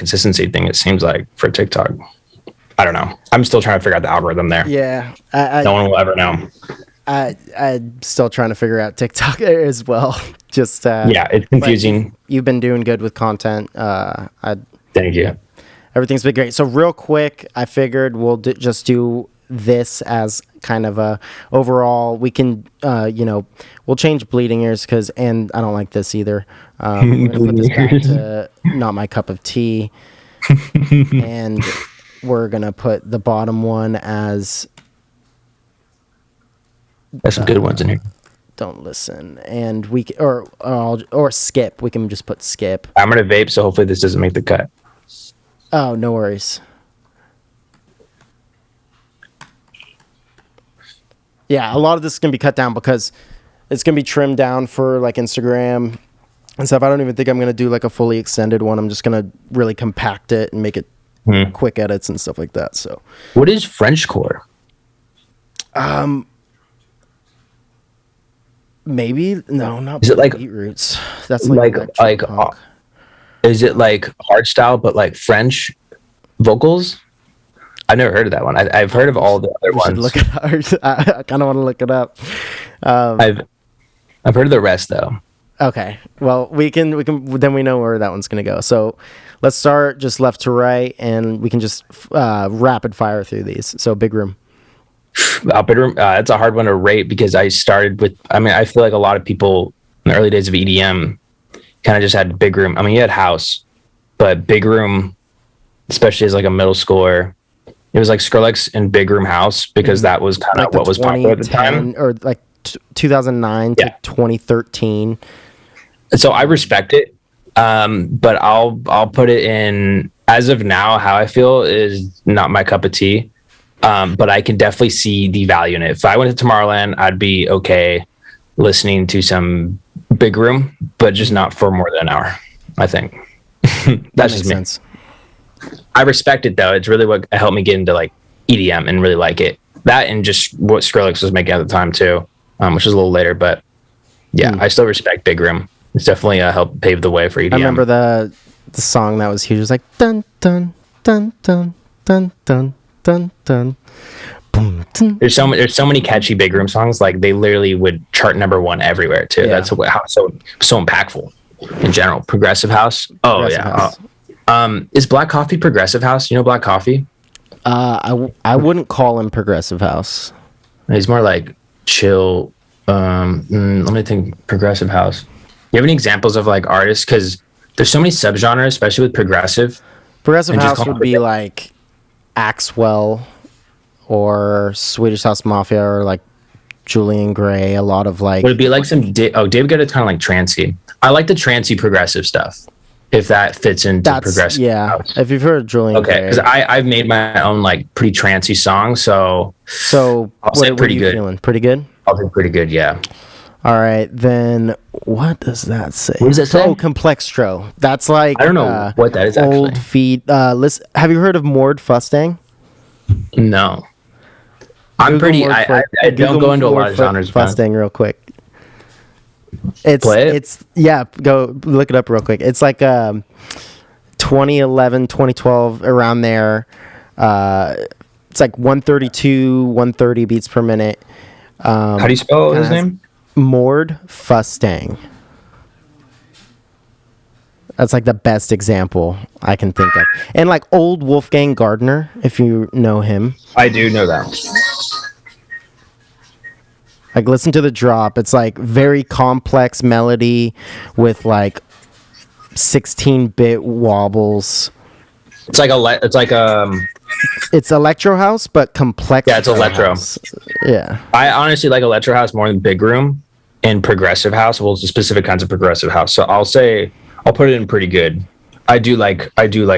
consistency thing, it seems like, for TikTok. I don't know. I'm still trying to figure out the algorithm there. Yeah. No one will ever know. I'm still trying to figure out TikTok as well. Just yeah, it's confusing. You've been doing good with content. Thank you. Everything's been great. So real quick, I figured we'll just do this as kind of a overall. We can, we'll change bleeding ears and I don't like this either. We're gonna put this back to not my cup of tea, and we're gonna put the bottom one as. There's some good ones in here. Don't listen, and we or skip. We can just put skip. I'm gonna vape, so hopefully this doesn't make the cut. Oh, no worries. Yeah, a lot of this is gonna be cut down because it's gonna be trimmed down for like Instagram and stuff. I don't even think I'm gonna do like a fully extended one. I'm just gonna really compact it and make it quick edits and stuff like that. So, what is Frenchcore? Maybe no, not. Is it like Beetroots? That's like punk. Is it like hardstyle but like French vocals? I've never heard of that one. I've heard of all the other ones. Look it up. I kind of want to look it up. I've heard of the rest though. Okay, well we can then we know where that one's gonna go. So let's start just left to right, and we can just rapid fire through these. So Big Room. Big Room. It's a hard one to rate because I started with. I mean, I feel like a lot of people in the early days of EDM kind of just had Big Room. I mean, you had house, but Big Room, especially as like a middle schooler, it was like Skrillex and Big Room House because that was kind of like what was popular at the time, or like 2009 to 2013. So I respect it, but I'll put it in as of now. How I feel is not my cup of tea. But I can definitely see the value in it. If I went to Tomorrowland, I'd be okay listening to some Big Room, but just not for more than an hour, I think. That's just me. Sense. I respect it, though. It's really what helped me get into like EDM and really like it. That and just what Skrillex was making at the time, too, which was a little later. But yeah, I still respect Big Room. It's definitely helped pave the way for EDM. I remember the song that was huge. It was like, dun, dun, dun, dun, dun, dun. Dun, dun, boom, dun. There's so many catchy Big Room songs. Like they literally would chart #1 everywhere too. Yeah. That's how so impactful in general. Progressive house. Oh yeah. House. Is Black Coffee progressive house? You know Black Coffee? I wouldn't call him progressive house. He's more like chill. Let me think. Progressive house. You have any examples of like artists? Because there's so many subgenres, especially with progressive. Progressive house would be like Axwell or Swedish House Mafia or like Julian Gray. A lot of like. Would it be like some? David Guetta's kind of like trancey. I like the trancey progressive stuff. If that fits into progressive. Yeah. House. If you've heard of Julian Gray. Okay, because I've made my own like pretty trancey songs, so I'll say pretty good. Feeling? Pretty good. I'll think pretty good. Yeah. All right, then what does that say? What does that say? Oh, Complextro. That's like I don't know what that is actually. Old feet. Listen, have you heard of Mord Fustang? No. I'm pretty. I don't go into a lot of genres. Fustang, real quick. It's go look it up real quick. It's like 2011, 2012, around there. It's like 132, 130 beats per minute. How do you spell his name? Mord Fustang. That's like the best example I can think of. And like old Wolfgang Gardner, if you know him. I do know that. Like listen to the drop. It's like very complex melody with like 16-bit wobbles. It's electro house, but complex. Yeah, it's electro. House. Yeah. I honestly like electro house more than Big Room and progressive house. Well, specific kinds of progressive house. So I'll put it in pretty good. I do like what do you call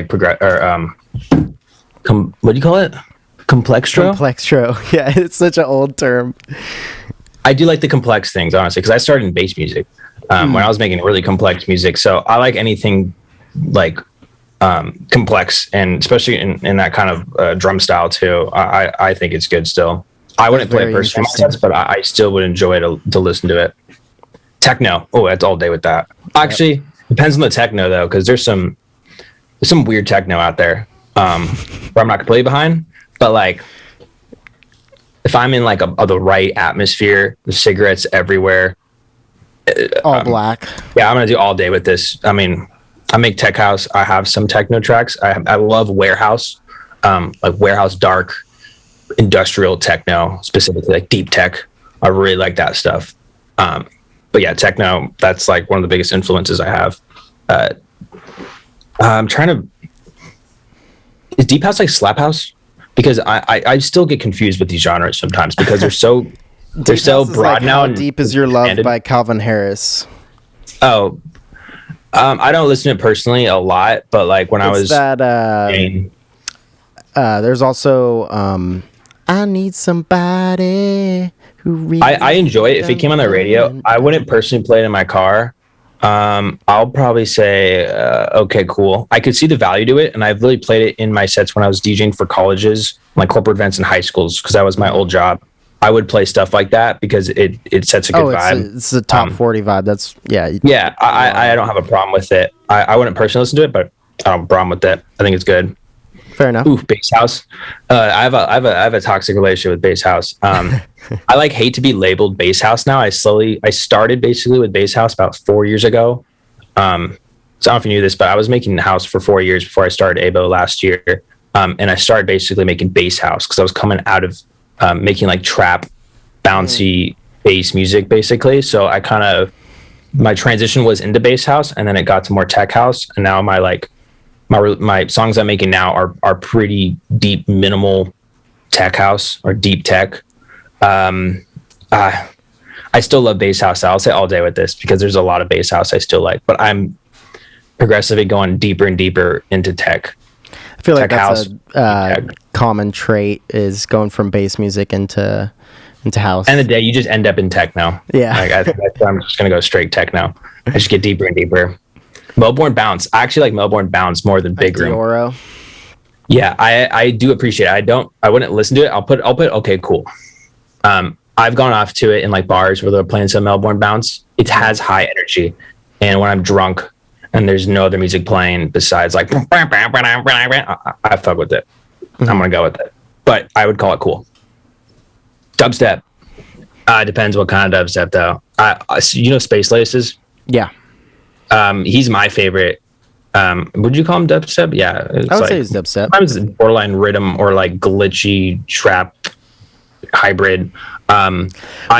it? Complextro? Complextro. Yeah, it's such an old term. I do like the complex things, honestly, because I started in bass music when I was making really complex music. So I like anything like complex, and especially in that kind of drum style too. I think it's good still. I wouldn't play it personally myself, but I still would enjoy to listen to it. Techno. Oh, that's all day with that. Actually, depends on the techno though, because there's some there's some weird techno out there where I'm not completely behind, but like if I'm in like the right atmosphere, the cigarettes everywhere, all black. Yeah, I'm gonna do all day with this. I mean, I make tech house. I have some techno tracks. I love warehouse, like warehouse dark, industrial techno, specifically like deep tech. I really like that stuff. But yeah, techno, that's like one of the biggest influences I have. I'm trying to, is deep house like slap house? Because I still get confused with these genres sometimes because they're so broad like now. How Deep Is Your Love by Calvin Harris. Oh, I don't listen to it personally a lot, but like when I was there's also I Need Somebody who really I enjoy it. If it came on the radio, I wouldn't personally play it in my car. I'll probably say okay, cool. I could see the value to it, and I've really played it in my sets when I was DJing for colleges, like corporate events in high schools, because that was my old job. I would play stuff like that because it sets a good vibe. It's a top 40 vibe. That's yeah. I don't have a problem with it. I wouldn't personally listen to it, but I don't have a problem with it. I think it's good. Fair enough. Ooh, bass house. I have a toxic relationship with bass house. I like hate to be labeled bass house now. I started basically with bass house about 4 years ago. So I don't know if you knew this, but I was making house for 4 years before I started Ayybo last year. And I started basically making bass house because I was coming out of making like trap, bouncy bass music basically. So I my transition was into bass house, and then it got to more tech house, and now my songs I'm making now are pretty deep, minimal tech house or deep tech. I still love bass house. I'll say all day with this because there's a lot of bass house I still like, but I'm progressively going deeper and deeper into tech. I feel like that's a common trait, is going from bass music into house. End of the day, you just end up in techno. Yeah. I'm just gonna go straight techno. I just get deeper and deeper. Melbourne Bounce. I actually like Melbourne Bounce more than Big Room. Dioro. Yeah, I do appreciate it. I wouldn't listen to it. I'll put okay, cool. I've gone off to it in like bars where they're playing some Melbourne Bounce. It has high energy, and when I'm drunk and there's no other music playing besides like I fuck with it. I'm gonna go with it, but I would call it cool. Dubstep. Depends what kind of dubstep though. You know Space Laces? Yeah. He's my favorite. Would you call him dubstep? Yeah. I would say he's dubstep. Sometimes it's borderline rhythm or like glitchy trap hybrid. I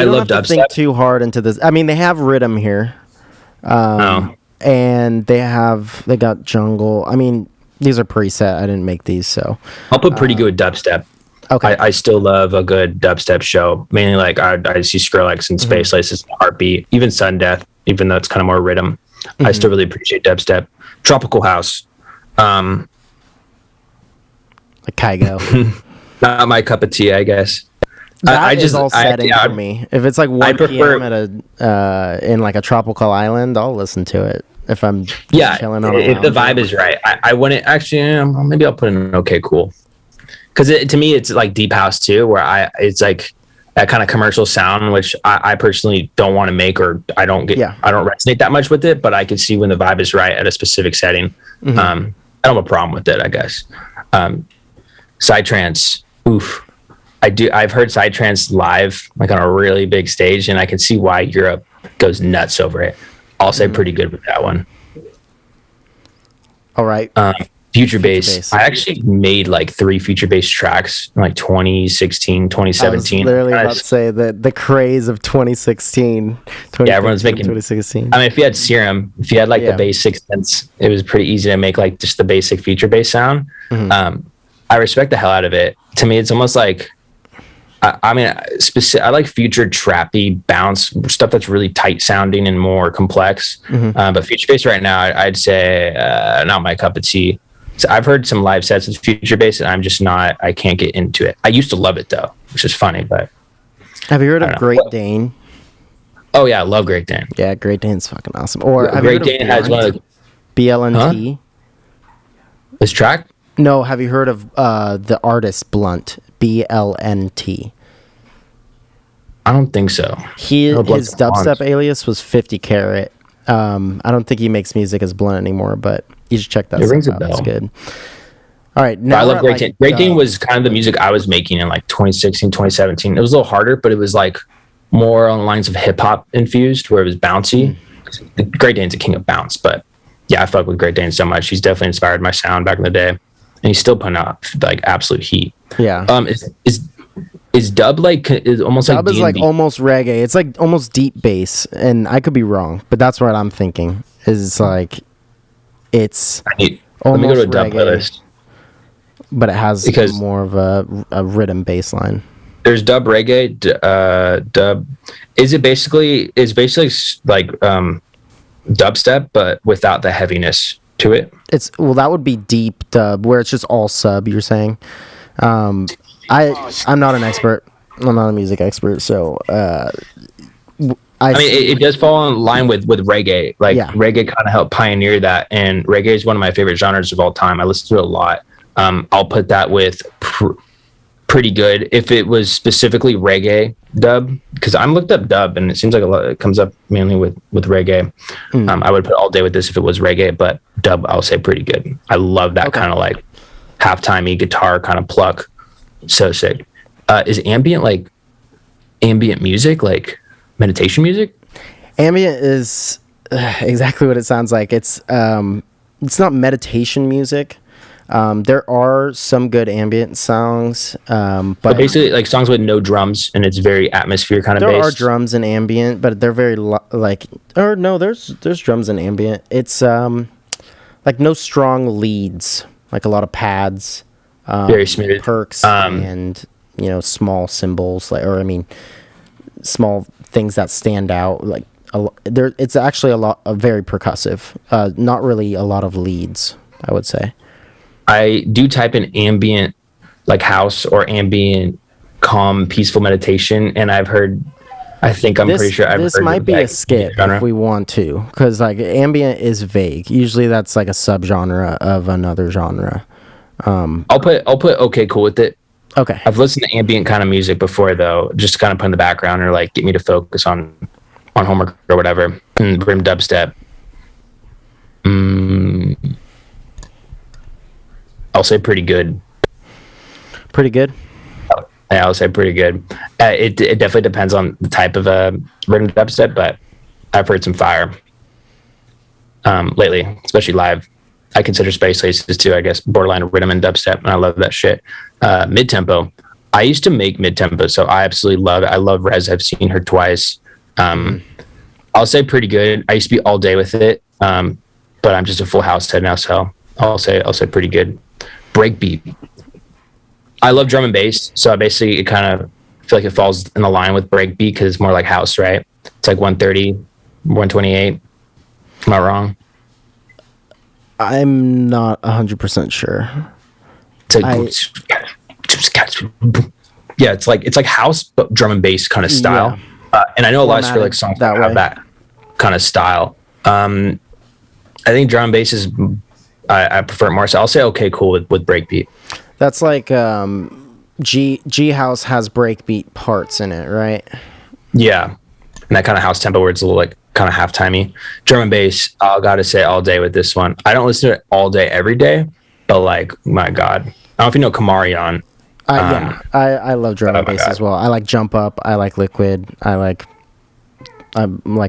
love dubstep. Think too hard into this. I mean, they have rhythm here. And they got jungle. I mean, these are preset. I didn't make these, so I'll put pretty good with dubstep. Okay. I still love a good dubstep show. Mainly like I see Skrillex and Space Laces, Heartbeat, even Sun Death, even though it's kind of more rhythm. I still really appreciate dubstep. Tropical house. Like Kygo. Not my cup of tea, I guess. That is all setting for me. If it's like 1 p.m. at in like a tropical island, I'll listen to it. If I'm chilling on if the vibe is right. I wouldn't actually. Maybe I'll put in okay, cool. Because to me, it's like deep house too, where it's like that kind of commercial sound, which I personally don't want to make, or I don't resonate that much with it. But I can see when the vibe is right at a specific setting. I don't have a problem with it, I guess. Psytrance, oof. I've heard Psytrance live, like on a really big stage, and I can see why Europe goes nuts over it. I'll say pretty good with that one. All right. Future bass. I actually made like 3 future bass tracks in like 2016, 2017. I was literally about to say that the craze of 2016. Yeah, everyone's making 2016. I mean, if you had Serum, if you had like the basic sense, it was pretty easy to make like just the basic future bass sound. I respect the hell out of it. To me, it's almost like, I like future trappy bounce stuff that's really tight sounding and more complex. But future bass right now, I'd say not my cup of tea. So I've heard some live sets with future bass, and I'm just not. I can't get into it. I used to love it though, which is funny. But have you heard of Great Dane? Oh yeah, I love Great Dane. Yeah, Great Dane's fucking awesome. Or Great Dane has one of BLNT. This track? No, have you heard of the artist Blunt? BLNT. I don't think so. His dubstep alias was 50 Carat. I don't think he makes music as Blunt anymore, but you should check that It rings a stuff out. bell. It's good. All right, But now I love we're Great at, Dane. Great Dane was kind of the music I was making in like 2016, 2017. It was a little harder, but it was like more on the lines of hip hop infused, where it was bouncy. Great Dane's a king of bounce, but yeah, I fuck with Great Dane so much. He's definitely inspired my sound back in the day, and he's still putting out like absolute heat. Yeah. Is dub like is almost Dub like is like D&B? almost reggae. It's like almost deep bass, and I could be wrong, but that's what I'm thinking. Is like it's Let me almost go to a dub reggae, playlist. but it has Because- more of a rhythm bass line. There's dub reggae, dub. Is it basically? It's basically like dubstep, but without the heaviness to it. Well, that would be deep dub, where it's just all sub. You're saying. I'm not an expert. I'm not a music expert, so I mean, it does fall in line with reggae. Like Yeah. reggae kind of helped pioneer that, and reggae is one of my favorite genres of all time. I listen to it a lot. I'll put that with pretty good. If it was specifically reggae dub, because I'm looked up dub, and it seems like a lot. It comes up mainly with reggae. I would put all day with this if it was reggae, but dub, I'll say pretty good. I love that kind of like halftimey guitar kind of pluck. So sick. Is ambient music, like meditation music? Ambient is exactly what it sounds like. It's not meditation music. There are some good ambient songs, but Basically like songs with no drums, and it's very atmosphere kind of there based. are drums in ambient, but they're very there's drums in ambient. It's like no strong leads, like a lot of pads, Very smooth. perks, and small cymbals, small things that stand out. Like it's actually very percussive. Not really a lot of leads, I would say. I do type in ambient, like house or ambient, calm, peaceful meditation, and I'm pretty sure I've heard this might of be that a skip genre. if we want to, because like ambient is vague. Usually that's like a subgenre of another genre. I'll put okay cool with it. Okay. I've listened to ambient kind of music before though, just to kind of put in the background or like get me to focus on homework or whatever. And rim dubstep. I'll say pretty good. Pretty good. Yeah, I'll say pretty good. It definitely depends on the type of rhythm dubstep, but I've heard some fire lately, especially live. I consider Space Laces too, I guess, borderline rhythm and dubstep, and I love that shit. Mid tempo. I used to make mid tempo, so I absolutely love it. I love Rez. I've seen her twice. I'll say pretty good. I used to be all day with it, but I'm just a full house head now, so I'll say pretty good. Breakbeat. I love drum and bass, so basically it kind of feel like it falls in the line with breakbeat because it's more like house, right? It's like 130, 128. Am I wrong? I'm not 100% sure. It's like yeah, it's like house but drum and bass kind of style. And I know a lot of Skrillex songs that have way. that kind of style. I think drum and bass is I prefer it more. So I'll say okay cool with breakbeat. That's like G House has breakbeat parts in it, right? Yeah, and that kind of house tempo where it's a little like kind of half-timey. Drum and bass, I gotta say all day with this one. I don't listen to it all day every day, but like my god, I don't know if you know Kamarion. I love drum and bass as well. I like Jump Up. I like Liquid. I'm like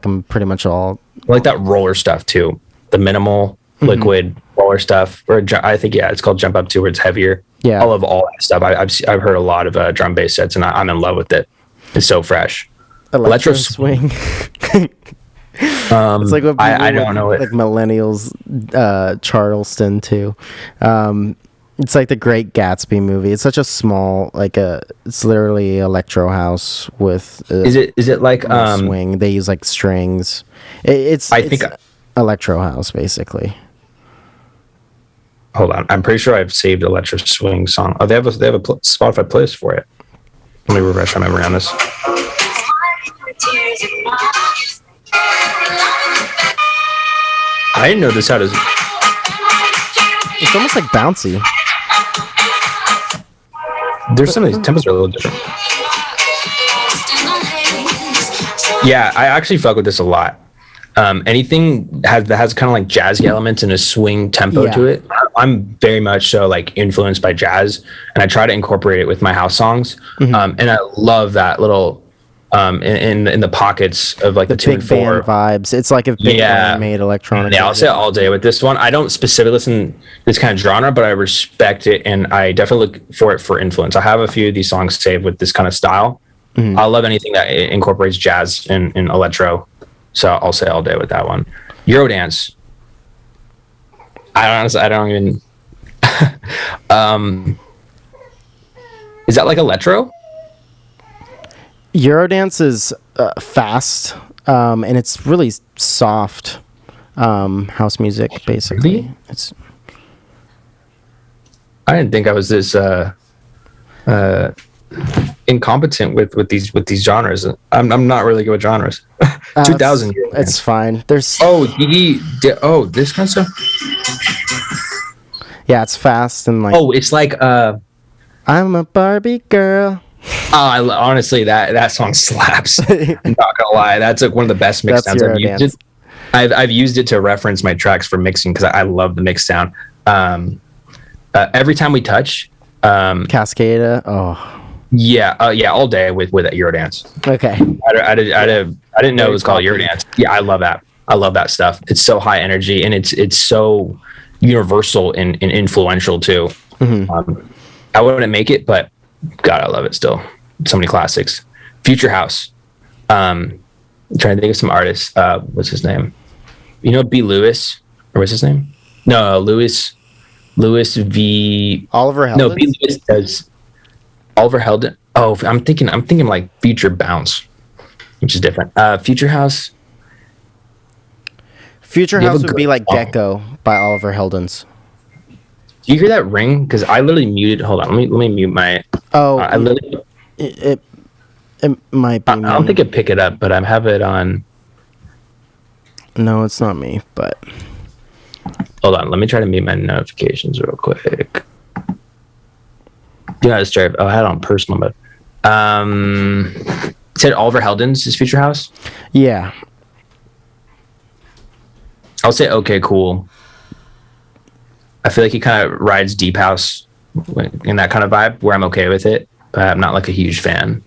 them pretty much all. I like that roller stuff too. The minimal Liquid roller stuff, or I think it's called Jump Up too, where it's heavier. Yeah. I love all that stuff. I've heard a lot of drum bass sets, and I'm in love with it. It's so fresh. Electro swing. It's like what I don't know it. Like millennials, Charleston too. It's like the Great Gatsby movie. It's such a small, it's literally electro house with. Is it like swing? They use like strings. It's electro house basically. Hold on, I'm pretty sure I've saved electro swing song. Oh, they have a Spotify playlist for it. Let me refresh my memory on this. I didn't know this had It's almost like bouncy. There's some of these tempos are a little different. Yeah, I actually fuck with this a lot. Anything that has kind of like jazzy elements and a swing tempo to it. I'm very much so like influenced by jazz, and I try to incorporate it with my house songs. And I love that little in the pockets of like the two big and four band vibes. It's like if big band made electronic. Yeah, I'll say all day with this one. I don't specifically listen this kind of genre, but I respect it, and I definitely look for it for influence. I have a few of these songs saved with this kind of style. I love anything that incorporates jazz and electro. So I'll say all day with that one. Eurodance. I don't even. Is that like electro? Eurodance is fast, and it's really soft house music, basically. Really? I didn't think I was this incompetent with these genres. I'm not really good with genres. 2000. It's fine. There's this kind of stuff. Yeah, it's fast and like. Oh, it's like I'm a Barbie girl. Oh, honestly, that song slaps. I'm not gonna lie, that's like one of the best mix sounds I've used. I've used it to reference my tracks for mixing because I love the mix sound. Every time we touch, Cascada. Oh. Yeah, all day with Eurodance. Okay. I didn't know it was called Eurodance. Yeah, I love that. I love that stuff. It's so high energy and it's so universal and influential too. I wouldn't make it, but God, I love it still. So many classics. Future House. I'm trying to think of some artists. What's his name? You know B. Lewis? Or what's his name? No, Lewis V. Oliver Heldens? No, B. Lewis does. Oliver Heldens. Oh, I'm thinking like Future Bounce, which is different. Future House. Future House would be like Gecko by Oliver Heldens. Do you hear that ring? Because I literally muted. Hold on, let me mute my. Oh, I literally. It might be. I don't think it pick it up, but I have it on. No, it's not me. But hold on, let me try to mute my notifications real quick. Do not disturb. Oh, I had it on personal mode. It said Oliver Heldens is Future House. Yeah. I'll say okay, cool. I feel like he kind of rides deep house in that kind of vibe where I'm okay with it, but I'm not like a huge fan.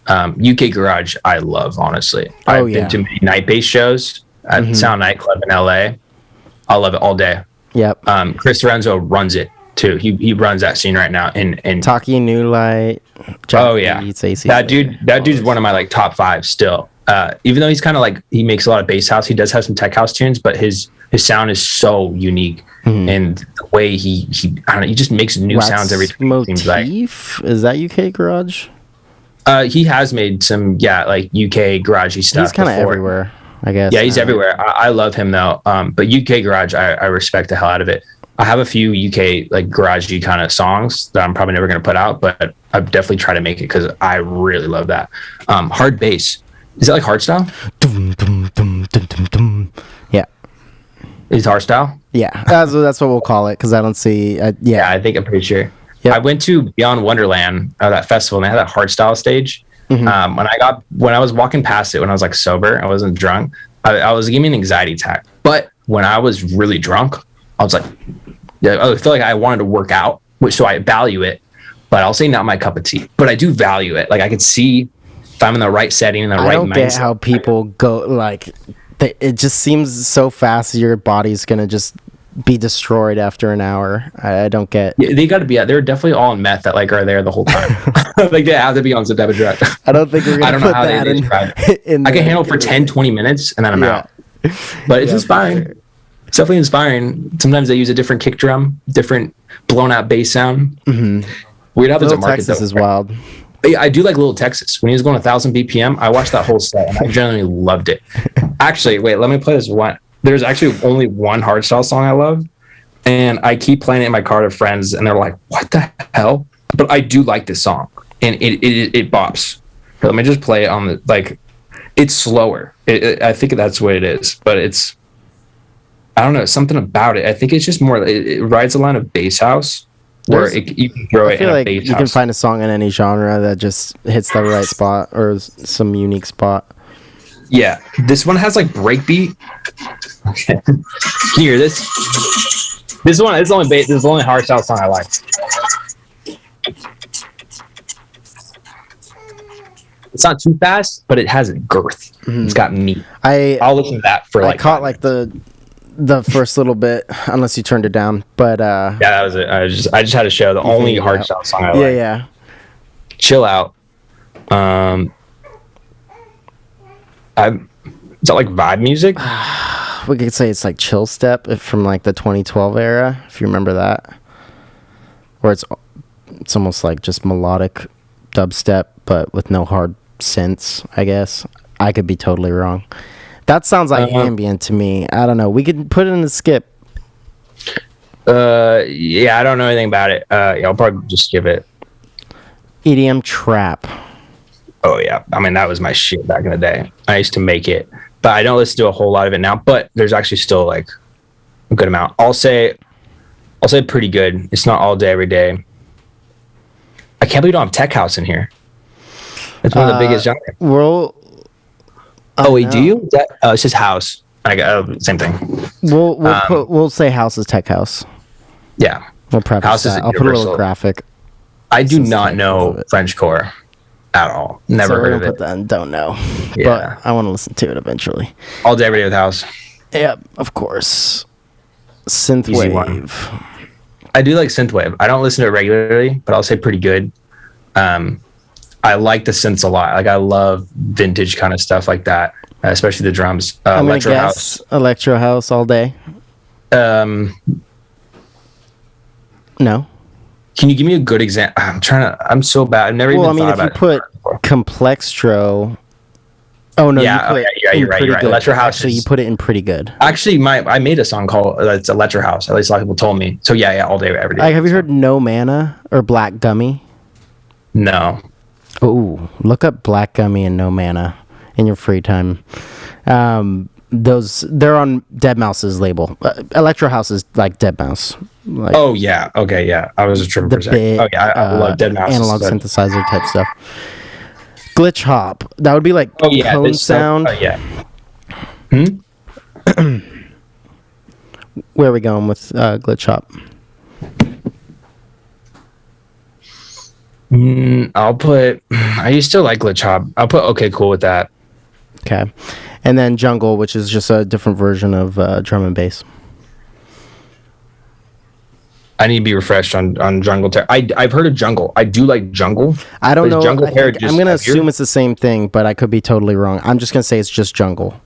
UK Garage, I love, honestly. I've been to many night-based shows at Sound Nightclub in LA. I love it all day. Yep. Chris Lorenzo runs it too. He runs that scene right now. And Taki New Light. Oh yeah, that dude's one of my like top 5 still. Even though he's kind of like he makes a lot of bass house, he does have some tech house tunes, but his sound is so unique, and the way he I don't know, he just makes new sounds every time. Motif? Is that UK Garage? He has made some like UK garagey stuff. He's kind of everywhere, I guess. Yeah, he's everywhere. I love him though. But UK Garage, I respect the hell out of it. I have a few UK like garagey kind of songs that I'm probably never going to put out, but I've definitely tried to make it because I really love that. Hard bass. Is it like hardstyle? Yeah. Is it hardstyle? Yeah, that's what we'll call it because I don't see. Yeah, I think I'm pretty sure. Yep. I went to Beyond Wonderland, that festival, and they had that hardstyle stage. When I was walking past it, when I was like sober, I wasn't drunk. I was giving me an anxiety attack. But when I was really drunk, I was like, I feel like I wanted to work out, so I value it. But I'll say not my cup of tea. But I do value it. Like I could see if I'm in the right setting, in the right mindset. I don't get how people go like. It just seems so fast. Your body's gonna just be destroyed after an hour. I don't get. Yeah, they got to be. They're definitely all on meth that like are there the whole time. Like they have to be on some type of drug. I don't think we're gonna. I don't know how they describe it. I can handle for 10, 20 minutes and then I'm out. But it's inspiring. Sure. It's definitely inspiring. Sometimes they use a different kick drum, different blown out bass sound. Weird how there's a market. Texas is wild. I do like Little Texas. When he was going 1,000 BPM, I watched that whole set and I genuinely loved it. Actually, wait, let me play this one. There's actually only one hardstyle song I love, and I keep playing it in my car to friends, and they're like, "What the hell?" But I do like this song, and it bops. But let me just play it on the like. It's slower. I think that's what it is, but it's. I don't know, something about it. I think it's just more. It rides a line of bass house. Where you can throw it in a bass house. You can find a song in any genre that just hits the right spot or some unique spot. Yeah, this one has like breakbeat. Okay, can you hear this? This one is this is the only hardstyle song I like. It's not too fast, but it has a girth. Mm-hmm. It's got meat. I'll listen to that for like. I caught like the first little bit, unless you turned it down. But yeah, that was it. I just had to show the only hardstyle song I like. Yeah. Chill Out. Is that like vibe music? We could say it's like chill step from like the 2012 era, if you remember that, where it's almost like just melodic dubstep, but with no hard synths. I guess I could be totally wrong. That sounds like ambient to me. I don't know. We could put it in the skip. Yeah, I don't know anything about it. Yeah, I'll probably just give it EDM trap. Oh yeah, I mean that was my shit back in the day. I used to make it, but I don't listen to a whole lot of it now. But there's actually still like a good amount. I'll say pretty good. It's not all day every day. I can't believe we don't have tech house in here. It's one of the biggest genres. Well, oh wait, do you? It's just house. Same thing. We'll say house is tech house. Yeah, we'll preface house that. I'll put a little graphic. I do not know Frenchcore at all. Never heard of it. Put that in, don't know. Yeah. But I want to listen to it eventually. All day every day with house. Yep, of course. Synthwave. I do like synthwave. I don't listen to it regularly, but I'll say pretty good. I like the synths a lot. Like I love vintage kind of stuff like that, especially the drums. I'm gonna guess electro house all day. No. Can you give me a good example? I'm so bad. I've never even thought about it. Well, I mean, if you put Complextro. Oh no! Yeah, you're right. Electro house. Actually, you put it in pretty good. Actually, I made a song called it's Electro House. At least a lot of people told me. So yeah, all day, every day. Have you heard No Mana or Black Gummy? No. Oh, look up Black Gummy and No Mana in your free time. They're on Deadmau5's label. Electro House is like Deadmau5. Like, oh yeah, okay, yeah. I was tripping for a second. Oh yeah, I love Deadmau5 analog synthesizer type stuff. Glitch hop. That would be like cone sound. Oh yeah. Where are we going with glitch hop? I used to like glitch hop. I'll put okay cool with that. Okay. And then jungle, which is just a different version of drum and bass. I need to be refreshed on jungle. I've heard of jungle. I do like jungle. I don't know. I'm going to assume it's the same thing, but I could be totally wrong. I'm just going to say it's just jungle.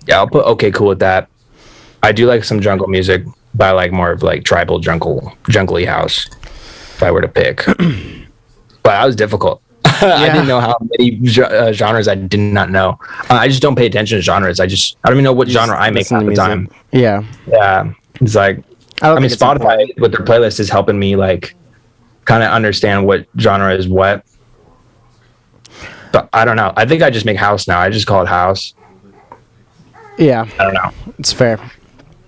Yeah, I'll put okay cool with that. I do like some jungle music, but I like more of like tribal jungly house if I were to pick. But that was difficult. I didn't know how many genres I did not know. I just don't pay attention to genres. I don't even know what genre I make half the time. Yeah. It's like Spotify with their playlist is helping me like kind of understand what genre is what. But I don't know. I think I just make house now. I just call it house. Yeah. I don't know. It's fair.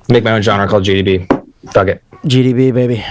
Make my own genre called GDB. Fuck it. GDB, baby.